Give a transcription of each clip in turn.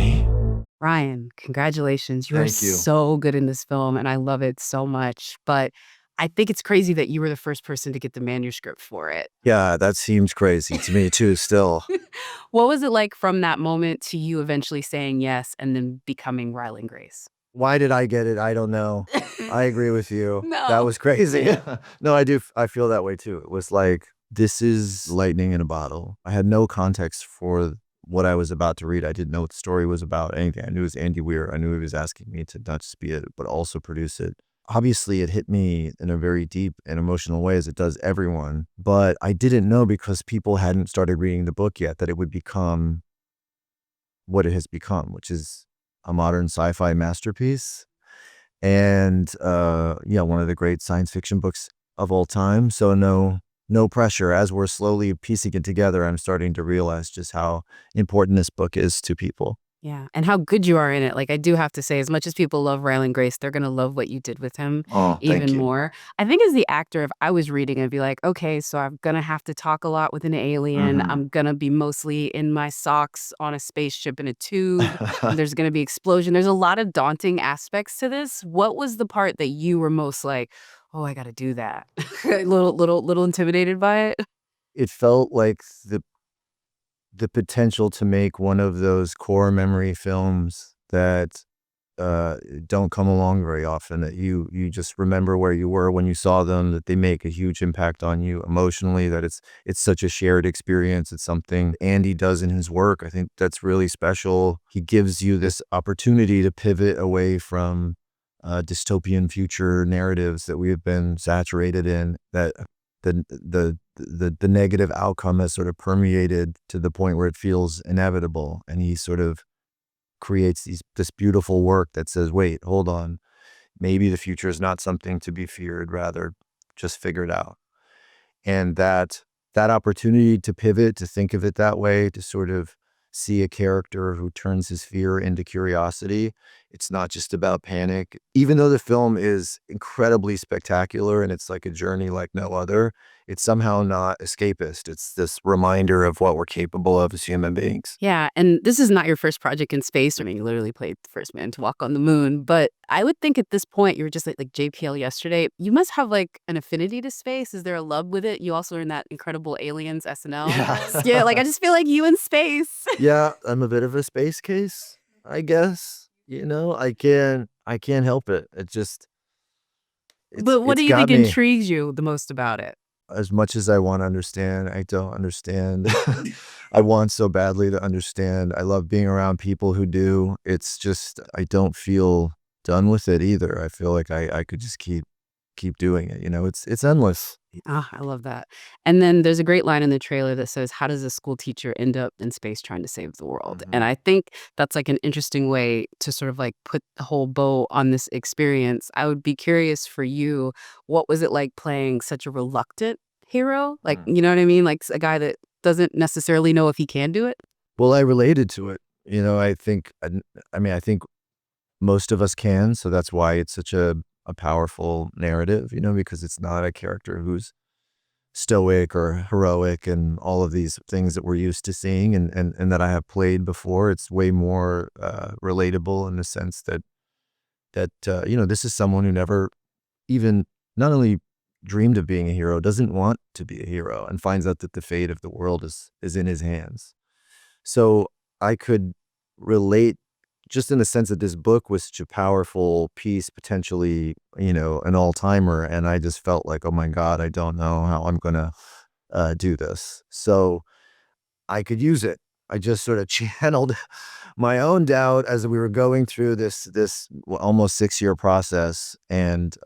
me. Ryan, congratulations. You are Thank you. so good in this film, and I love it so much. But I think it's crazy that you were the first person to get the manuscript for it. Yeah, that seems crazy to me too, still. What was it like from that moment to you eventually saying yes and then becoming Ryland Grace? Why did I get it? I don't know. I agree with you. No. That was crazy. No, I do. I feel that way too. It was like, this is lightning in a bottle. I had no context for what I was about to read. I didn't know what the story was about, anything. I knew it was Andy Weir. I knew he was asking me to not just be it, but also produce it. Obviously, it hit me in a very deep and emotional way, as it does everyone. But I didn't know, because people hadn't started reading the book yet, that it would become what it has become, which is a modern sci-fi masterpiece. And one of the great science fiction books of all time. So no pressure. As we're slowly piecing it together, I'm starting to realize just how important this book is to people. Yeah, and how good you are in it. Like, I do have to say, as much as people love Ryland Grace, they're going to love what you did with him Oh, thank even you. more. I think as the actor, if I was reading, I'd be like, okay, so I'm going to have to talk a lot with an alien. Mhm. I'm going to be mostly in my socks on a spaceship in a tube. There's going to be explosion. There's a lot of daunting aspects to this. What was the part that you were most like, oh, I got to do that? little intimidated by it? It felt like the potential to make one of those core memory films that don't come along very often, that you just remember where you were when you saw them, that they make a huge impact on you emotionally, that it's such a shared experience. It's something Andy does in his work. I think that's really special. He gives you this opportunity to pivot away from dystopian future narratives that we have been saturated in, that the negative outcome has sort of permeated to the point where it feels inevitable. And he sort of creates this beautiful work that says, wait, hold on, maybe the future is not something to be feared, rather just figured out. And that opportunity to pivot, to think of it that way, to sort of see a character who turns his fear into curiosity. It's not just about panic. Even though the film is incredibly spectacular and it's like a journey like no other, it's somehow not escapist. It's this reminder of what we're capable of as human beings. Yeah, and this is not your first project in space. I mean, you literally played the first man to walk on the moon. But I would think at this point, you were just like JPL yesterday. You must have like an affinity to space. Is there a love with it? You also are in that incredible Aliens SNL. Yeah. Yeah, like I just feel like you in space. Yeah, I'm a bit of a space case, I guess. I can't help it. But what It's do you got think me. intrigues you the most about it? As much as I want to understand, I don't understand. I want so badly to understand. I love being around people who do. It's just, I don't feel done with it either. I feel like I could just keep doing it. It's endless. Ah, I love that. And then there's a great line in the trailer that says, how does a school teacher end up in space trying to save the world? And Mhm. I think that's like an interesting way to sort of like put the whole bow on this experience. I would be curious for you, what was it like playing such a reluctant hero? Like, Mm. you know what I mean? Like a guy that doesn't necessarily know if he can do it. Well, I related to it. I think, I think most of us can. So that's why it's such a powerful narrative, because it's not a character who's stoic or heroic and all of these things that we're used to seeing and that I have played before. It's way more relatable in the sense that this is someone who never even not only dreamed of being a hero, doesn't want to be a hero, and finds out that the fate of the world is in his hands. So I could relate, just in the sense that this book was such a powerful piece, potentially, an all-timer. And I just felt like, oh my God, I don't know how I'm going to do this. So I could use it. I just sort of channeled my own doubt as we were going through this almost 6-year process. And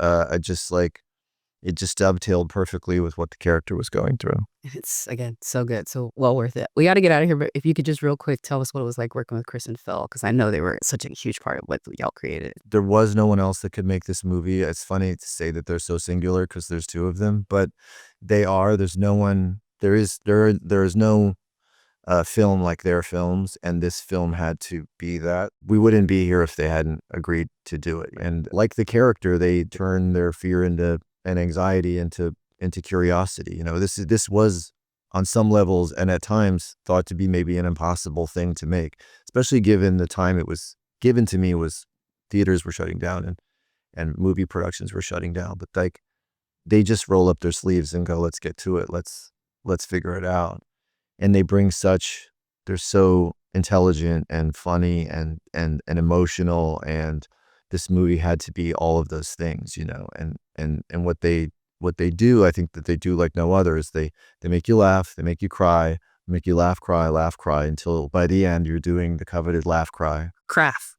it just dovetailed perfectly with what the character was going through. It's, again, so good. So well worth it. We got to get out of here. But if you could just real quick tell us what it was like working with Chris and Phil, because I know they were such a huge part of what y'all created. There was no one else that could make this movie. It's funny to say that they're so singular because there's two of them, but they are. There's no one. There is no film like their films, and this film had to be that. We wouldn't be here if they hadn't agreed to do it. And like the character, they turn their fear and anxiety into curiosity. This was on some levels and at times thought to be maybe an impossible thing to make. especially given the time it was given to me was theaters were shutting down and movie productions were shutting down. But like they just roll up their sleeves and go, let's get to it. Let's figure it out. And they bring they're so intelligent and funny and emotional, and this movie had to be all of those things, and what they do, I think that they do like no other, is they make you laugh, they make you cry, make you laugh, cry, until by the end you're doing the coveted laugh, cry, Craft.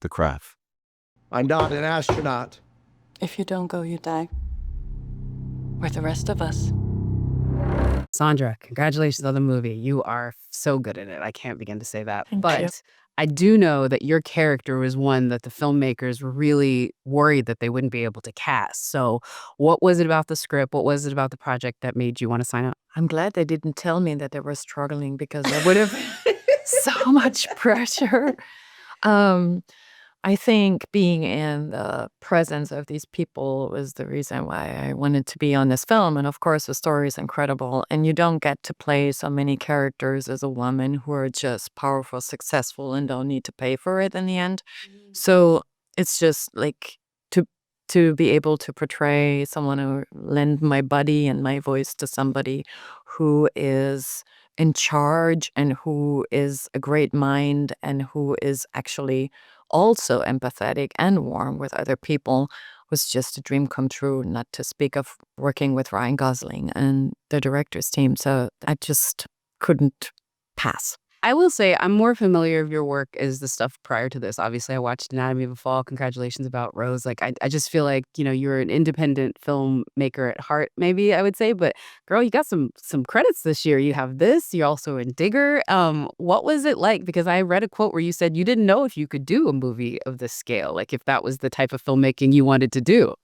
the craft. I'm not an astronaut. If you don't go, you die. With the rest of us. Sandra, congratulations on the movie. You are so good at it. I can't begin to say that. Thank But you. I do know that your character was one that the filmmakers were really worried that they wouldn't be able to cast. So what was it about the script? What was it about the project that made you want to sign up? I'm glad they didn't tell me that they were struggling because I would have so much pressure. Um, I think being in the presence of these people was the reason why I wanted to be on this film. And of course, the story is incredible. And you don't get to play so many characters as a woman who are just powerful, successful, and don't need to pay for it in the end. So it's just like to be able to portray someone, or lend my body and my voice to somebody who is in charge and who is a great mind and who is actually also empathetic and warm with other people was just a dream come true, not to speak of working with Ryan Gosling and the director's team. So I just couldn't pass. I will say I'm more familiar of your work as the stuff prior to this. Obviously, I watched Anatomy of a Fall. Congratulations about Rose. Like, I just feel like, you're an independent filmmaker at heart, maybe I would say. But girl, you got some credits this year. You have this. You're also in Digger. What was it like? Because I read a quote where you said you didn't know if you could do a movie of this scale, like if that was the type of filmmaking you wanted to do.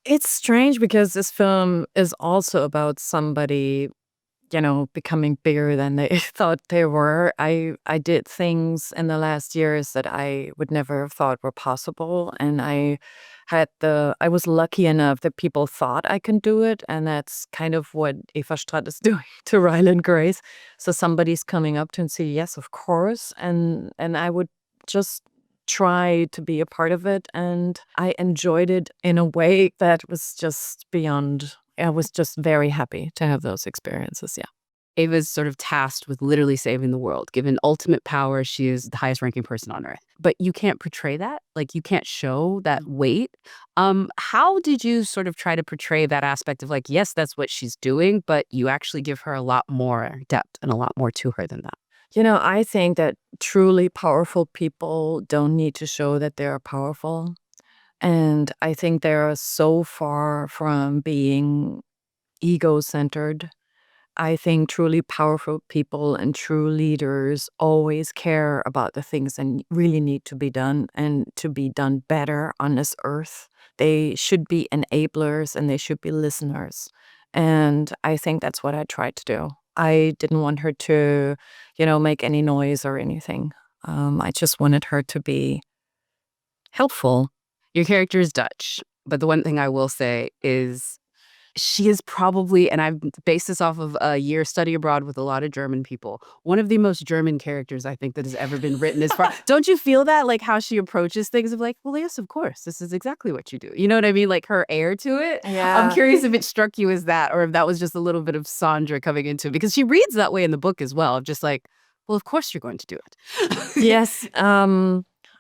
It's strange because this film is also about somebody becoming bigger than they thought they were. I did things in the last years that I would never have thought were possible. And I was lucky enough that people thought I can do it. And that's kind of what Eva Stratt is doing to Ryland Grace. So somebody's coming up to and say, yes, of course. And I would just try to be a part of it. And I enjoyed it in a way that was just beyond. I was just very happy to have those experiences. Yeah. Ava's sort of tasked with literally saving the world. Given ultimate power, she is the highest ranking person on Earth. But you can't portray that. Like, you can't show that weight. How did you sort of try to portray that aspect of like, yes, that's what she's doing, but you actually give her a lot more depth and a lot more to her than that? I think that truly powerful people don't need to show that they're powerful. And I think they're so far from being ego-centered. I think truly powerful people and true leaders always care about the things that really need to be done and to be done better on this earth. They should be enablers and they should be listeners. And I think that's what I tried to do. I didn't want her to, make any noise or anything. I just wanted her to be helpful. Your character is Dutch, but the one thing I will say is she is probably, and I've based this off of a year study abroad with a lot of German people, one of the most German characters I think that has ever been written as far. Don't you feel that? Like how she approaches things of like, well, yes, of course, this is exactly what you do. You know what I mean? Like her air to it. Yeah. I'm curious if it struck you as that or if that was just a little bit of Sandra coming into it, because she reads that way in the book as well. Of just like, well, of course you're going to do it. Yes.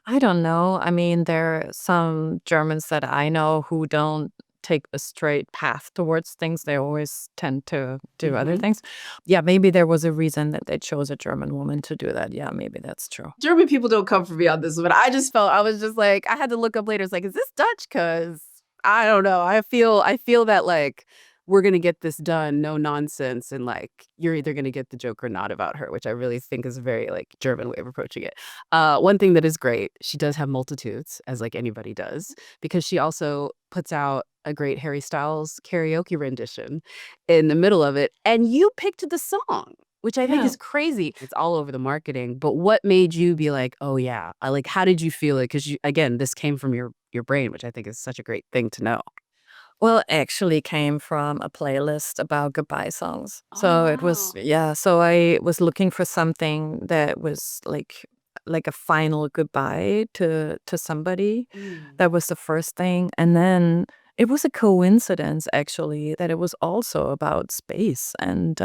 I don't know. I mean, there are some Germans that I know who don't take a straight path towards things. They always tend to do other things. Yeah, maybe there was a reason that they chose a German woman to do that. Yeah, maybe that's true. German people don't come for me on this, but I just felt, I was just like, I had to look up later. It's like, is this Dutch? Because I don't know. I feel that like we're going to get this done, no nonsense. And like, you're either going to get the joke or not about her, which I really think is a very like German way of approaching it. One thing that is great, she does have multitudes, as like anybody does, because she also puts out a great Harry Styles karaoke rendition in the middle of it. And you picked the song, which I think is crazy. It's all over the marketing. But what made you be like, oh yeah, how did you feel it? Because again, this came from your brain, which I think is such a great thing to know. Well, actually came from a playlist about goodbye songs. So it was, Oh. yeah. So I was looking for something that was like a final goodbye to somebody. Mm. That was the first thing. And then it was a coincidence, actually, that it was also about space and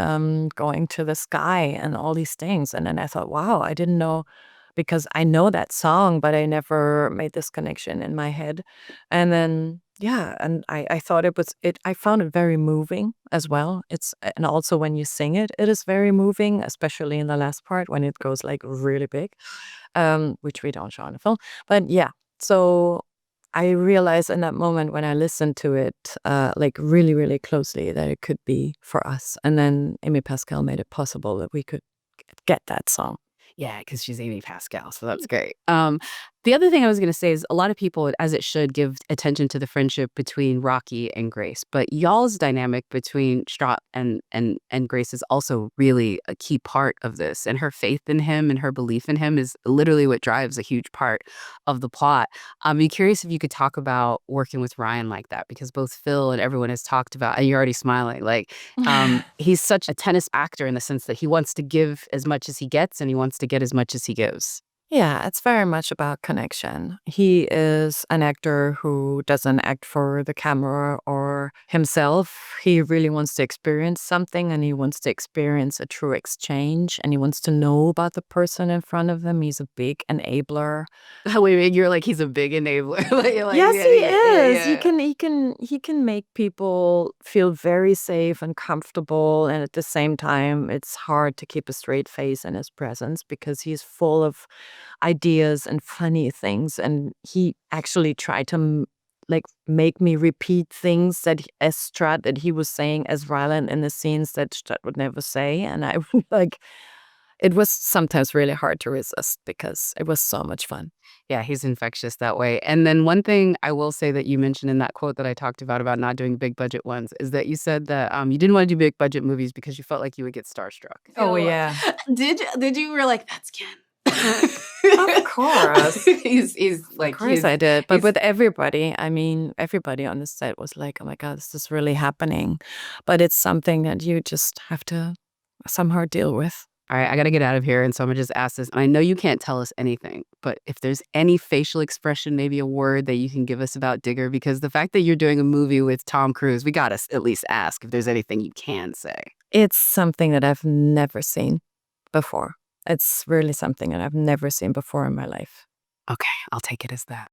going to the sky and all these things. And then I thought, wow, I didn't know, because I know that song, but I never made this connection in my head. And then, yeah, and I thought I found it very moving as well. And also when you sing it, it is very moving, especially in the last part when it goes like really big, which we don't show in the film. But yeah, so I realized in that moment when I listened to it, like really, really closely, that it could be for us. And then Amy Pascal made it possible that we could get that song. Yeah, because she's Amy Pascal, so that's great. The other thing I was going to say is a lot of people, as it should, give attention to the friendship between Rocky and Grace, but y'all's dynamic between Straught and Grace is also really a key part of this, and her faith in him and her belief in him is literally what drives a huge part of the plot. I'm curious if you could talk about working with Ryan like that, because both Phil and everyone has talked about, and you're already smiling, like he's such a tennis actor in the sense that he wants to give as much as he gets and he wants to get as much as he gives. Yeah, it's very much about connection. He is an actor who doesn't act for the camera or himself. He really wants to experience something, and he wants to experience a true exchange, and he wants to know about the person in front of him. He's a big enabler. Wait, you're like, he's a big enabler. You're like, Yes, yeah, he yeah, is. yeah. He can make people feel very safe and comfortable, and at the same time, it's hard to keep a straight face in his presence because he's full of ideas and funny things. And he actually tried to like make me repeat things as Strat that he was saying as Ryland in the scenes that Strat would never say. And I would like, it was sometimes really hard to resist because it was so much fun. Yeah, he's infectious that way. And then one thing I will say that you mentioned in that quote that I talked about not doing big budget ones is that you said that you didn't want to do big budget movies because you felt like you would get starstruck. Oh, yeah. Did you were like, that's Ken? Of course. he's like, Of course I did. But with everybody, I mean, everybody on the set was like, oh my God, this is really happening. But it's something that you just have to somehow deal with. All right, I got to get out of here. And so I'm going to just ask this. And I know you can't tell us anything, but if there's any facial expression, maybe a word that you can give us about Digger, because the fact that you're doing a movie with Tom Cruise, we got to at least ask if there's anything you can say. It's something that I've never seen before. It's really something that I've never seen before in my life. Okay, I'll take it as that.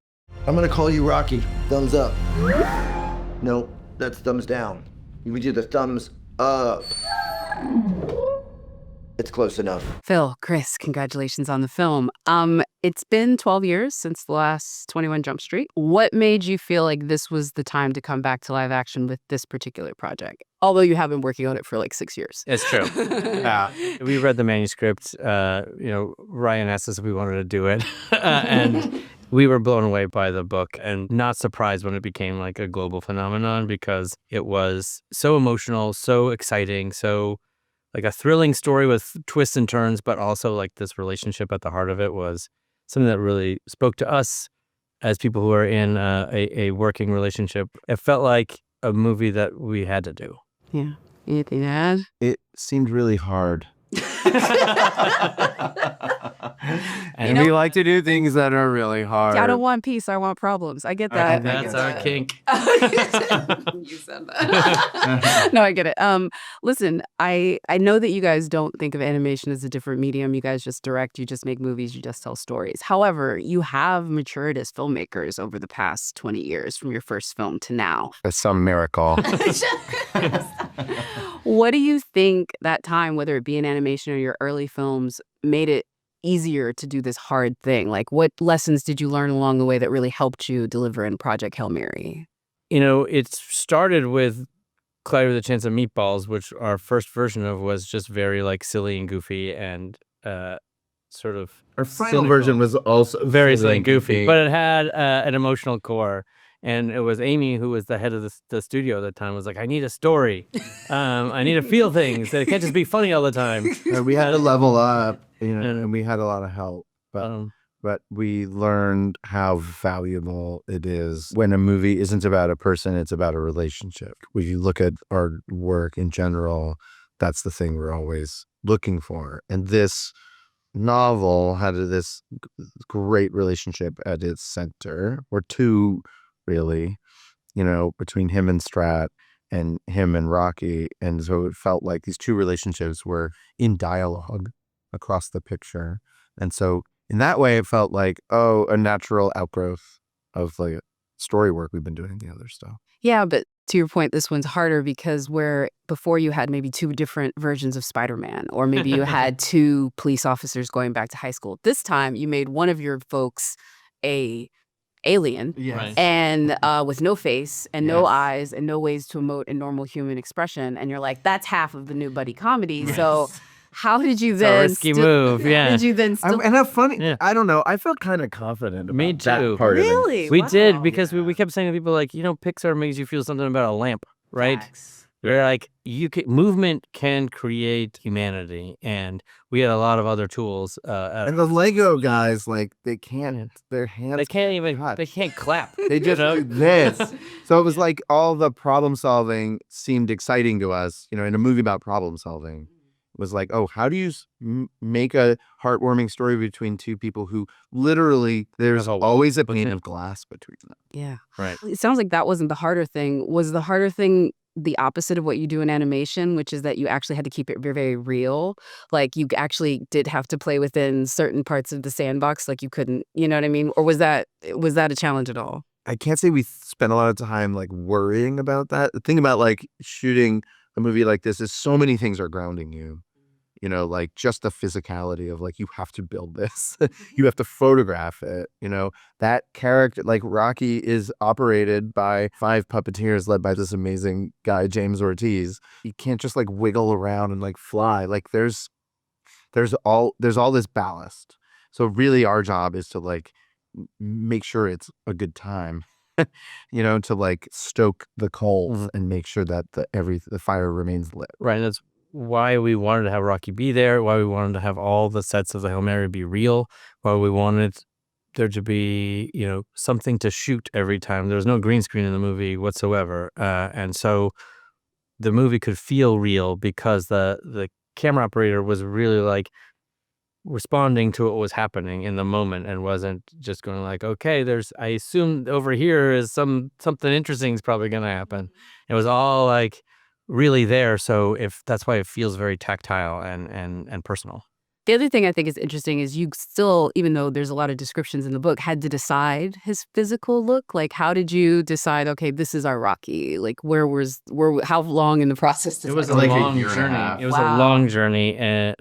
I'm gonna call you Rocky. Thumbs up. No, that's thumbs down. You would do the thumbs up. It's close enough. Phil, Chris, congratulations on the film. It's been 12 years since the last 21 Jump Street. What made you feel like this was the time to come back to live action with this particular project? Although you have been working on it for like 6 years. It's true. We read the manuscript. Ryan asked us if we wanted to do it. And we were blown away by the book and not surprised when it became like a global phenomenon because it was so emotional, so exciting, so like a thrilling story with twists and turns, but also like this relationship at the heart of it was something that really spoke to us as people who are in a working relationship. It felt like a movie that we had to do. Yeah. Anything to add? It seemed really hard. And We like to do things that are really hard. I don't want peace. I want problems. I get that. That's our kink. You said that. No, I get it. Listen, I know that you guys don't think of animation as a different medium. You guys just direct, you just make movies, you just tell stories. However, you have matured as filmmakers over the past 20 years from your first film to now. That's some miracle. What do you think that time, whether it be in animation or your early films, made it easier to do this hard thing? Like, what lessons did you learn along the way that really helped you deliver in Project Hail Mary? It started with Clyde with a Chance of Meatballs, which our first version of was just very like silly and goofy and sort of Our final version was also very silly and goofy, but it had an emotional core. And it was Amy, who was the head of the studio at the time, was like, I need a story. I need to feel things. It can't just be funny all the time. we had to level up, and we had a lot of help. But but we learned how valuable it is when a movie isn't about a person, it's about a relationship. When you look at our work in general, that's the thing we're always looking for. And this novel had this great relationship at its center, or two, really, between him and Strat and him and Rocky. And so it felt like these two relationships were in dialogue across the picture. And so in that way, it felt like, a natural outgrowth of like story work we've been doing in the other stuff. Yeah, but to your point, this one's harder because where before you had maybe two different versions of Spider-Man, or maybe you had two police officers going back to high school. This time you made one of your folks a alien Right. and with no face and no Yes. eyes and no ways to emote in normal human expression. And you're like, that's half of the new buddy comedy. So how did you It's a then risky move, yeah. Did you then still And that's funny. Yeah. I don't know. I felt kind of confident about Me too. that part of it. really? We Wow. did, because we kept saying to people, like, Pixar makes you feel something about a lamp, right? Facts. We're like, movement can create humanity, and we had a lot of other tools. And the Lego guys, like, they can't, their hands, They can't even, God. they can't clap. they just do this. So it was like all the problem solving seemed exciting to us, in a movie about problem solving. It was like, how do you make a heartwarming story between two people who literally, there's There's a always a between pane them. of glass between them. Yeah. Right. It sounds like that wasn't the harder thing. Was the harder thing the opposite of what you do in animation, which is that you actually had to keep it very, very real? Like you actually did have to play within certain parts of the sandbox, like you couldn't, you know what I mean? Or was that a challenge at all? I can't say we spent a lot of time like worrying about that. The thing about like shooting a movie like this is so many things are grounding you. Like just the physicality of like, you have to build this, you have to photograph it, that character, like Rocky is operated by 5 puppeteers led by this amazing guy, James Ortiz. You can't just like wiggle around and like fly. Like there's all this ballast. So really our job is to like make sure it's a good time, to like stoke the coals and make sure that the fire remains lit. Right. And that's why we wanted to have Rocky be there, why we wanted to have all the sets of the Hail Mary be real, why we wanted there to be, something to shoot every time. There was no green screen in the movie whatsoever. And so the movie could feel real because the camera operator was really like responding to what was happening in the moment and wasn't just going like, okay, I assume over here is something interesting is probably going to happen. It was all like really there. So that's why it feels very tactile and personal. The other thing I think is interesting is you still, even though there's a lot of descriptions in the book, had to decide his physical look. Like, how did you decide, okay, this is our Rocky? Like, how long in the process? It was a like a long year and a journey. half. It was Wow. a long journey. And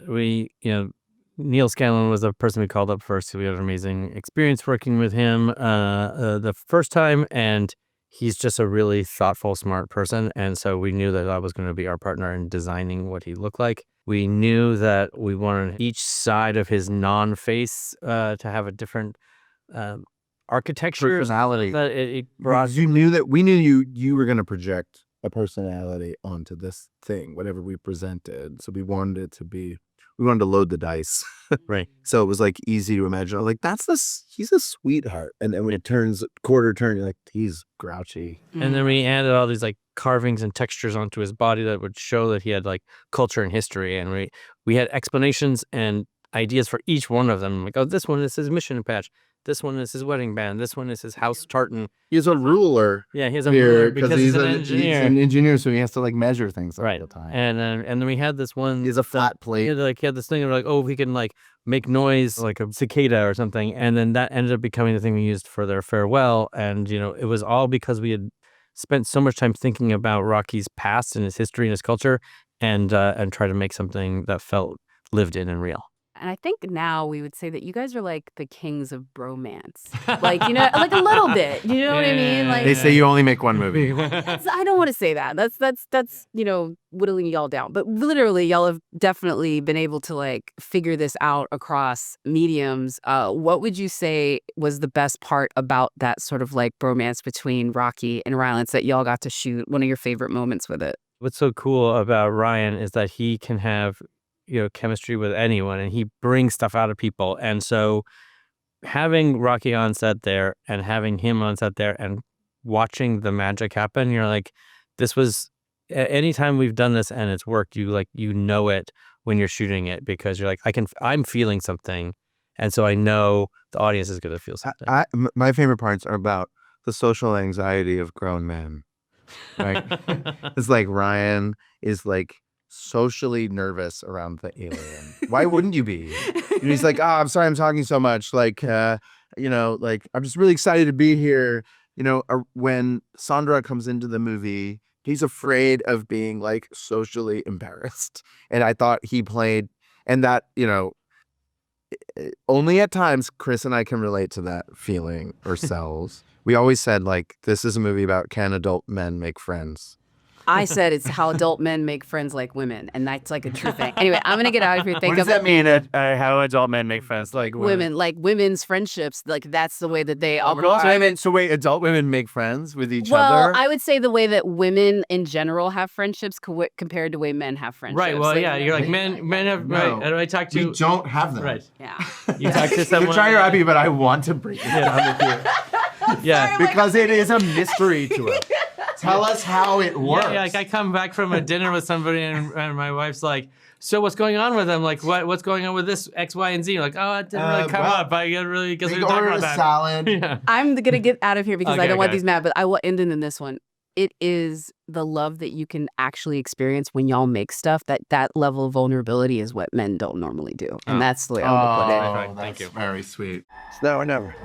Neil Scanlon was the person we called up first. We had an amazing experience working with him the first time. And he's just a really thoughtful, smart person. And so we knew that was going to be our partner in designing what he looked like. We knew that we wanted each side of his non-face to have a different architecture. Personality. That it brought. We knew you were going to project a personality onto this thing, whatever we presented. So we wanted to load the dice. Right. So it was like easy to imagine. Like, he's a sweetheart. And then when it turns quarter turn, you're like, he's grouchy. And then we added all these like carvings and textures onto his body that would show that he had like culture and history. And we had explanations and ideas for each one of them. Like, this one is his mission patch. This one is his wedding band. This one is his house tartan. He's a ruler. Yeah, he has a Here, ruler because he's an He's engineer. an engineer, so he has to like measure things all Right. the time. And then we had this one. He's a flat plate. He had this thing of like, he can like make noise like a cicada or something. And then that ended up becoming the thing we used for their farewell. And, it was all because we had spent so much time thinking about Rocky's past and his history and his culture and try to make something that felt lived in and real. And I think now we would say that you guys are like the kings of bromance. Like, like a little bit. You know what I mean? Like, They say you only make one movie. I don't want to say that. That's whittling y'all down. But literally, y'all have definitely been able to like figure this out across mediums. What would you say was the best part about that sort of like bromance between Rocky and Rylance that y'all got to shoot? One of your favorite moments with it? What's so cool about Ryan is that he can have chemistry with anyone, and he brings stuff out of people. And so having Rocky on set there and having him on set there and watching the magic happen, you're like, this was anytime we've done this and it's worked, you know it when you're shooting it, because you're like, I'm feeling something, and so I know the audience is going to feel something. My favorite parts are about the social anxiety of grown men. Right? It's like Ryan is like socially nervous around the alien. Why wouldn't you be? And he's like, oh, I'm sorry I'm talking so much. Like, like, I'm just really excited to be here. When Sandra comes into the movie, he's afraid of being like socially embarrassed. And I thought he played, and that, only at times Chris and I can relate to that feeling ourselves. We always said, like, this is a movie about can adult men make friends. I said it's how adult men make friends like women, and that's like a true thing. Anyway, I'm gonna get out of here. What does that mean? How adult men make friends like women? Like women's friendships, like that's the way that they all. So wait, adult women make friends with each well, other? I would say the way that women in general have friendships compared to the way men have friendships. Right. Well, yeah, you're like men have. No. Right. I talk to. We don't have them. Right. Yeah. You talk to someone. You're trying your happy, but I want to break it down with you. Yeah. Because it is a mystery to us. Tell us how it works. Yeah, like I come back from a dinner with somebody and my wife's like, so what's going on with them? Like, what's going on with this X, Y, and Z? Like, oh, it didn't really come up. I really guess we didn't talk about that. Salad. Yeah. I'm gonna get out of here because I don't want okay. these mad, but I will end in this one. It is the love that you can actually experience when y'all make stuff. That level of vulnerability is what men don't normally do, and that's the way I would put it. Right, thank you. Very sweet. It's now or never.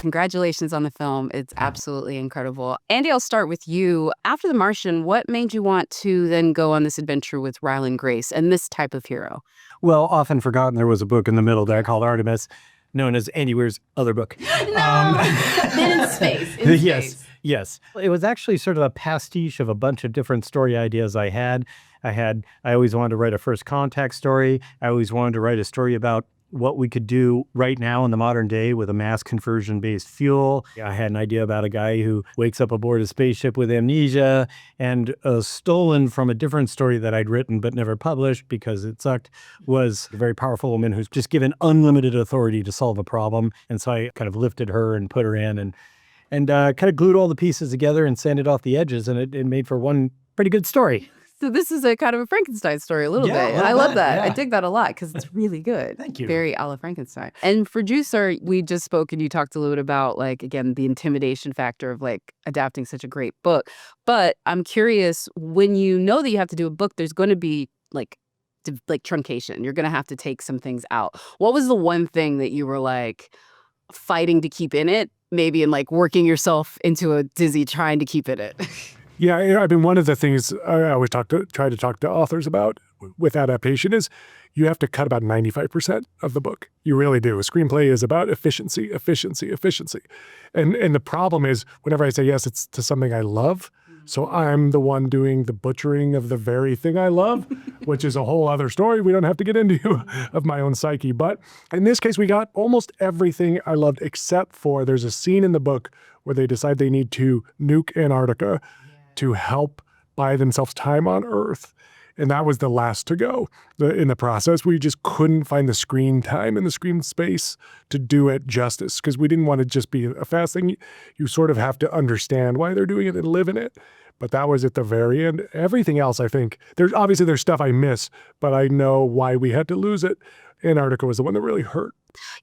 Congratulations on the film. It's absolutely incredible. Andy, I'll start with you. After The Martian, what made you want to then go on this adventure with Ryland Grace and this type of hero? Well, often forgotten, there was a book in the middle there called Artemis, known as Andy Weir's other book. Then in space. Yes. It was actually sort of a pastiche of a bunch of different story ideas I had. I always wanted to write a first contact story. I always wanted to write a story about what we could do right now in the modern day with a mass conversion-based fuel. I had an idea about a guy who wakes up aboard a spaceship with amnesia, and stolen from a different story that I'd written but never published because it sucked was a very powerful woman who's just given unlimited authority to solve a problem. And so I kind of lifted her and put her in and kind of glued all the pieces together and sanded off the edges, and it made for one pretty good story. So this is a kind of a Frankenstein story a little bit. I love that. I dig that a lot because it's really good. Thank you. Very a la Frankenstein. And for Juicer, we just spoke and you talked a little bit about, like, again, the intimidation factor of like adapting such a great book. But I'm curious, when you know that you have to do a book, there's going to be like truncation. You're going to have to take some things out. What was the one thing that you were like fighting to keep in it? Maybe in like working yourself into a dizzy trying to keep in it. Yeah, I mean, one of the things I always try to talk to authors about with adaptation is you have to cut about 95% of the book. You really do. A screenplay is about efficiency. And the problem is, whenever I say yes, it's to something I love. So I'm the one doing the butchering of the very thing I love, which is a whole other story we don't have to get into of my own psyche. But in this case, we got almost everything I loved except for there's a scene in the book where they decide they need to nuke Antarctica to help buy themselves time on Earth. And that was the last to go in the process. We just couldn't find the screen time and the screen space to do it justice because we didn't want to just be a fast thing. You sort of have to understand why they're doing it and live in it. But that was at the very end. Everything else, I think, there's stuff I miss, but I know why we had to lose it. Antarctica was the one that really hurt.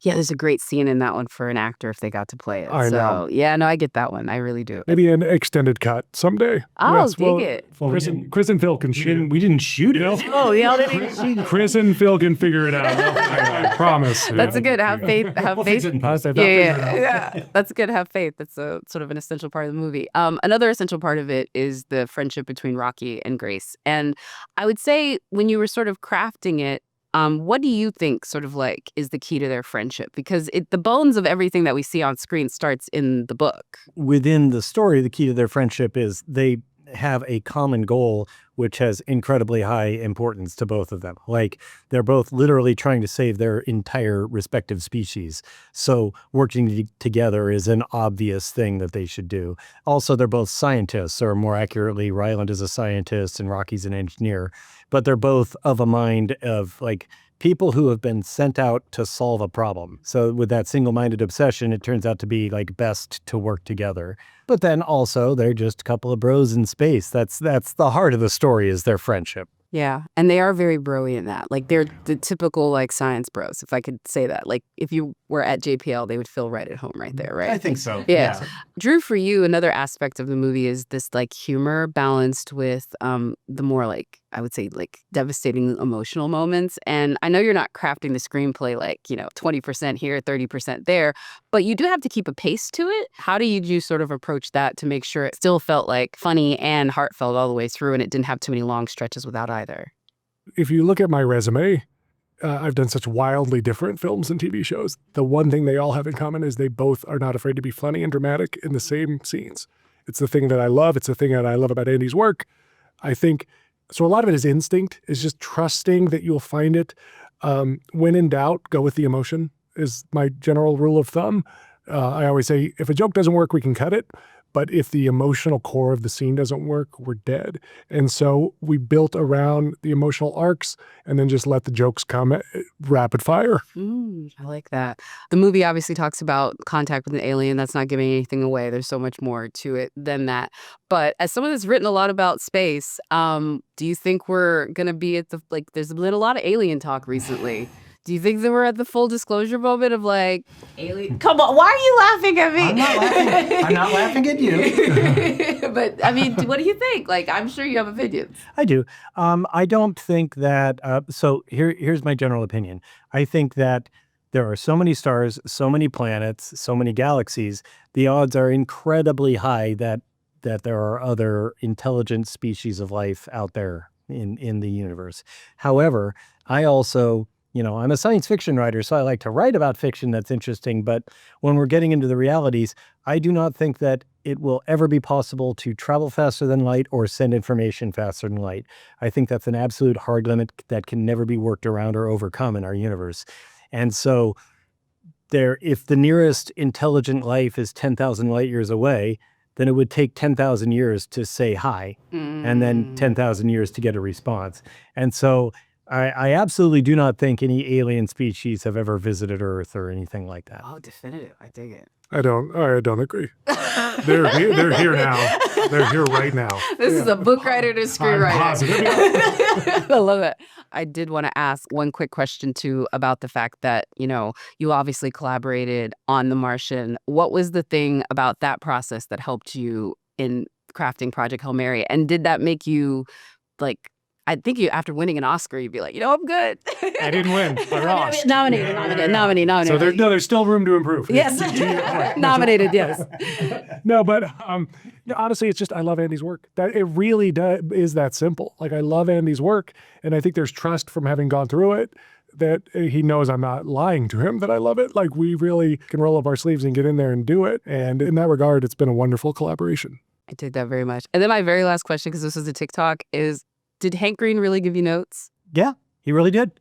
Yeah, there's a great scene in that one for an actor if they got to play it. I know. Yeah, no, I get that one. I really do. Maybe an extended cut someday. I'll dig it. Well, Chris and Phil can shoot it. We didn't shoot it. Oh, yeah, didn't even shoot it. Chris and Phil can figure it out. I promise. That's a good. Have faith. Have We'll faith. fix it in post. Yeah. That's good. Have faith. That's a sort of an essential part of the movie. Another essential part of it is the friendship between Rocky and Grace. And I would say when you were sort of crafting it, what do you think sort of like is the key to their friendship? Because the bones of everything that we see on screen starts in the book. Within the story, the key to their friendship is they have a common goal which has incredibly high importance to both of them. Like, they're both literally trying to save their entire respective species. So working together is an obvious thing that they should do. Also, they're both scientists, or more accurately, Ryland is a scientist and Rocky's an engineer. But they're both of a mind of, like, people who have been sent out to solve a problem. So with that single-minded obsession, it turns out to be, like, best to work together. But then also, they're just a couple of bros in space. That's the heart of the story, is their friendship. Yeah, and they are very bro-y in that. Like, they're the typical, like, science bros, if I could say that. Like, if you were at JPL, they would feel right at home right there, right? I think so. Yeah. Drew, for you, another aspect of the movie is this, like, humor balanced with the more, like, I would say, like, devastating emotional moments. And I know you're not crafting the screenplay like, 20% here, 30% there, but you do have to keep a pace to it. How do you sort of approach that to make sure it still felt, like, funny and heartfelt all the way through, and it didn't have too many long stretches without either? If you look at my resume, I've done such wildly different films and TV shows. The one thing they all have in common is they both are not afraid to be funny and dramatic in the same scenes. It's the thing that I love. It's the thing that I love about Andy's work. I think, so a lot of it is instinct, is just trusting that you'll find it. When in doubt, go with the emotion is my general rule of thumb. I always say, if a joke doesn't work, we can cut it. But if the emotional core of the scene doesn't work, we're dead. And so we built around the emotional arcs and then just let the jokes come at rapid fire. I like that. The movie obviously talks about contact with an alien. That's not giving anything away. There's so much more to it than that. But as someone that's written a lot about space, do you think we're going to be at the, like, there's been a lot of alien talk recently. Do you think that we're at the full disclosure moment of, like, alien? Come on, why are you laughing at me? I'm not laughing. I'm not laughing at you. But, I mean, what do you think? Like, I'm sure you have opinions. I do. I don't think that, so here's my general opinion. I think that there are so many stars, so many planets, so many galaxies, the odds are incredibly high that there are other intelligent species of life out there in the universe. However, I also, I'm a science fiction writer, so I like to write about fiction that's interesting. But when we're getting into the realities, I do not think that it will ever be possible to travel faster than light or send information faster than light. I think that's an absolute hard limit that can never be worked around or overcome in our universe. And so if the nearest intelligent life is 10,000 light years away, then it would take 10,000 years to say hi, and then 10,000 years to get a response. And so I absolutely do not think any alien species have ever visited Earth or anything like that. Oh, definitive. I dig it. I don't agree. They're here now. They're here right now. This is a book writer to screenwriter. I'm positive. I love it. I did want to ask one quick question too about the fact that, you obviously collaborated on The Martian. What was the thing about that process that helped you in crafting Project Hail Mary? And did that make you, like, I think after winning an Oscar, you'd be like, I'm good. I didn't win. I lost. Nominated. So there's still room to improve. Yes. Nominated, yes. No, but honestly, it's just I love Andy's work. That it really is that simple. Like, I love Andy's work, and I think there's trust from having gone through it that he knows I'm not lying to him, that I love it. Like, we really can roll up our sleeves and get in there and do it. And in that regard, it's been a wonderful collaboration. I dig that very much. And then my very last question, because this was a TikTok, is, did Hank Green really give you notes? Yeah, he really did.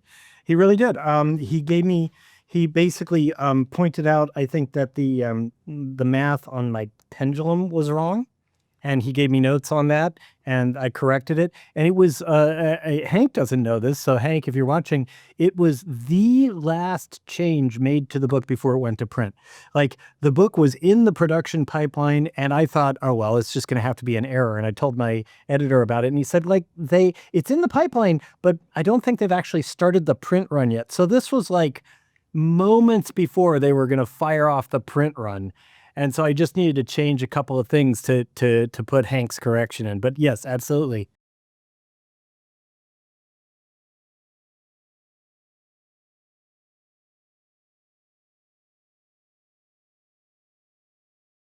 He really did. He basically pointed out, I think, that the math on my pendulum was wrong. And he gave me notes on that, and I corrected it. And it was, Hank doesn't know this, so Hank, if you're watching, it was the last change made to the book before it went to print. Like, the book was in the production pipeline, and I thought, oh, well, it's just going to have to be an error. And I told my editor about it, and he said, like, it's in the pipeline, but I don't think they've actually started the print run yet. So this was like moments before they were going to fire off the print run. And so I just needed to change a couple of things to put Hank's correction in. But yes, absolutely.